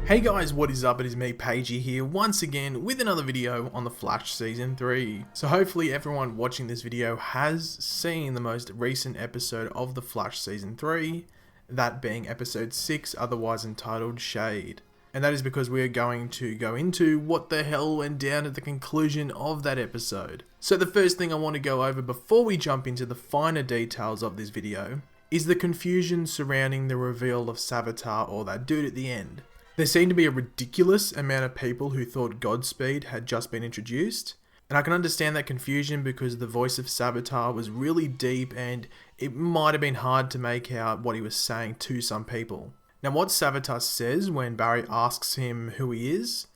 Hey guys, what is up? It is me, Pagey here, once again with another video on The Flash Season 3. So hopefully everyone watching this video has seen the most recent episode of The Flash Season 3, that being episode 6, otherwise entitled Shade. And that is because we are going to go into what the hell went down at the conclusion of that episode. So the first thing I want to go over before we jump into the finer details of this video is the confusion surrounding the reveal of Savitar, or that dude at the end. There seemed to be a ridiculous amount of people who thought Godspeed had just been introduced, and I can understand that confusion because the voice of Savitar was really deep and it might have been hard to make out what he was saying to some people. Now what Savitar says when Barry asks him who he is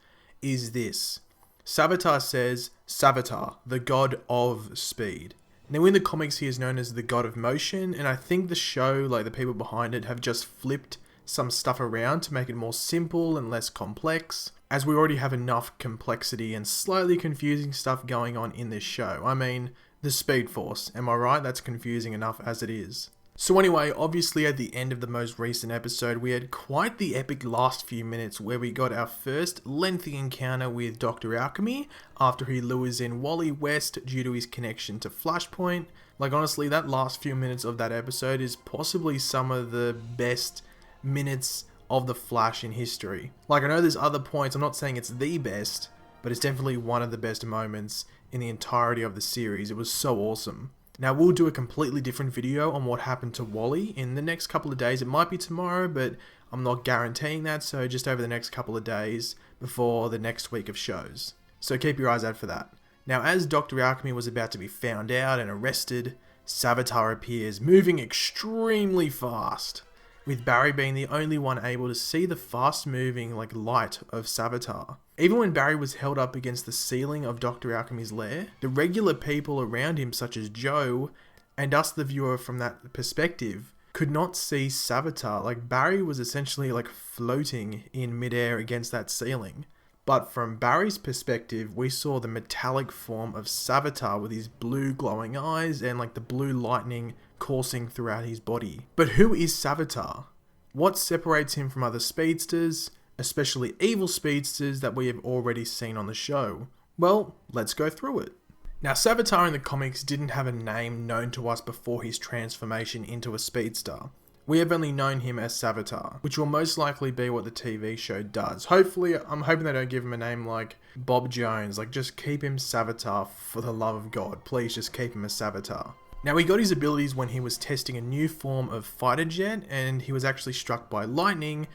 this. Savitar says, Savitar, the god of speed. Now in the comics he is known as the god of motion, and I think the show, like the people behind it, have just flipped some stuff around to make it more simple and less complex, as we already have enough complexity and slightly confusing stuff going on in this show. I mean, the Speed Force, am I right? That's confusing enough as it is. So anyway, obviously at the end of the most recent episode, we had quite the epic last few minutes where we got our first lengthy encounter with Dr. Alchemy after he lures in Wally West due to his connection to Flashpoint. Like honestly, that last few minutes of that episode is possibly some of the best minutes of the Flash in history. Like I know there's other points, I'm not saying it's the best, but it's definitely one of the best moments in the entirety of the series. It was so awesome. Now we'll do a completely different video on what happened to Wally in the next couple of days. It might be tomorrow, but I'm not guaranteeing that, so just over the next couple of days before the next week of shows. So keep your eyes out for that. Now as Dr. Alchemy was about to be found out and arrested, Savitar appears, moving extremely fast, with Barry being the only one able to see the fast-moving light of Savitar. Even when Barry was held up against the ceiling of Dr. Alchemy's lair, the regular people around him, such as Joe, and us the viewer from that perspective, could not see Savitar. Barry was essentially floating in midair against that ceiling. But from Barry's perspective, we saw the metallic form of Savitar with his blue glowing eyes and the blue lightning coursing throughout his body. But who is Savitar? What separates him from other speedsters, especially evil speedsters that we have already seen on the show? Well, let's go through it. Now Savitar in the comics didn't have a name known to us before his transformation into a speedster. We have only known him as Savitar, which will most likely be what the TV show does. Hopefully, I'm hoping they don't give him a name like Bob Jones. Just keep him Savitar for the love of God. Please just keep him as Savitar. Now he got his abilities when he was testing a new form of fighter jet, and he was actually struck by lightning,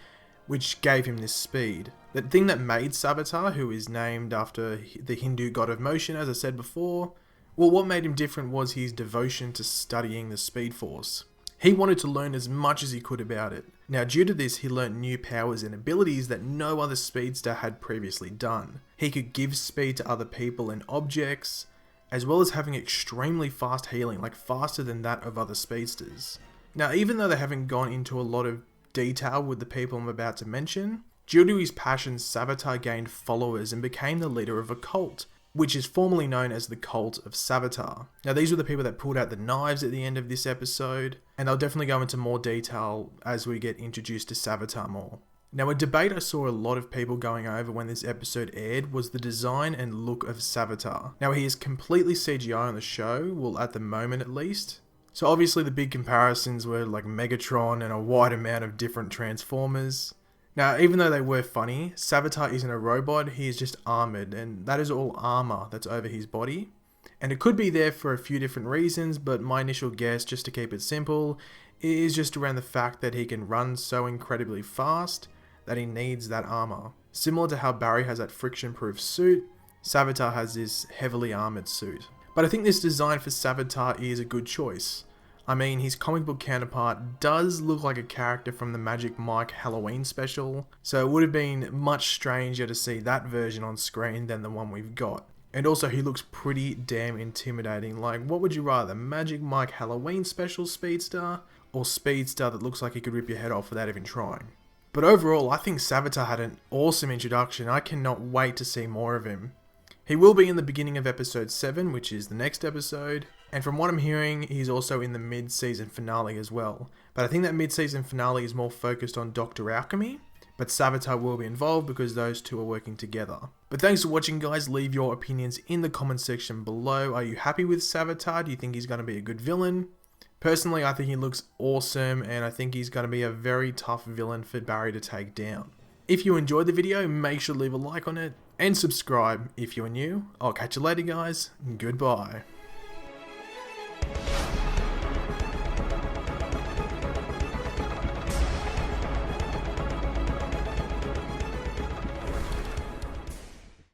which gave him this speed. The thing that made Savitar, who is named after the Hindu god of motion, as I said before, well, what made him different was his devotion to studying the Speed Force. He wanted to learn as much as he could about it. Now due to this, he learnt new powers and abilities that no other speedster had previously done. He could give speed to other people and objects, as well as having extremely fast healing, faster than that of other speedsters. Now even though they haven't gone into a lot of detail with the people I'm about to mention, due to his passion, Savitar gained followers and became the leader of a cult, which is formerly known as the Cult of Savitar. Now these were the people that pulled out the knives at the end of this episode, and they'll definitely go into more detail as we get introduced to Savitar more. Now a debate I saw a lot of people going over when this episode aired was the design and look of Savitar. Now he is completely CGI on the show, well at the moment at least. So obviously the big comparisons were Megatron and a wide amount of different Transformers. Now, even though they were funny, Savitar isn't a robot, he is just armoured, and that is all armour that's over his body. And it could be there for a few different reasons, but my initial guess, just to keep it simple, is just around the fact that he can run so incredibly fast that he needs that armour. Similar to how Barry has that friction-proof suit, Savitar has this heavily armoured suit. But I think this design for Savitar is a good choice. I mean, his comic book counterpart does look like a character from the Magic Mike Halloween special, so it would have been much stranger to see that version on screen than the one we've got. And also he looks pretty damn intimidating. What would you rather, Magic Mike Halloween special speedster, or speedster that looks like he could rip your head off without even trying? But overall, I think Savitar had an awesome introduction. I cannot wait to see more of him. He will be in the beginning of episode 7, which is the next episode, and from what I'm hearing, he's also in the mid-season finale as well. But I think that mid-season finale is more focused on Dr. Alchemy, but Savitar will be involved because those two are working together. But thanks for watching, guys. Leave your opinions in the comment section below. Are you happy with Savitar? Do you think he's going to be a good villain? Personally, I think he looks awesome, and I think he's going to be a very tough villain for Barry to take down. If you enjoyed the video, make sure to leave a like on it, and subscribe if you're new. I'll catch you later, guys. Goodbye.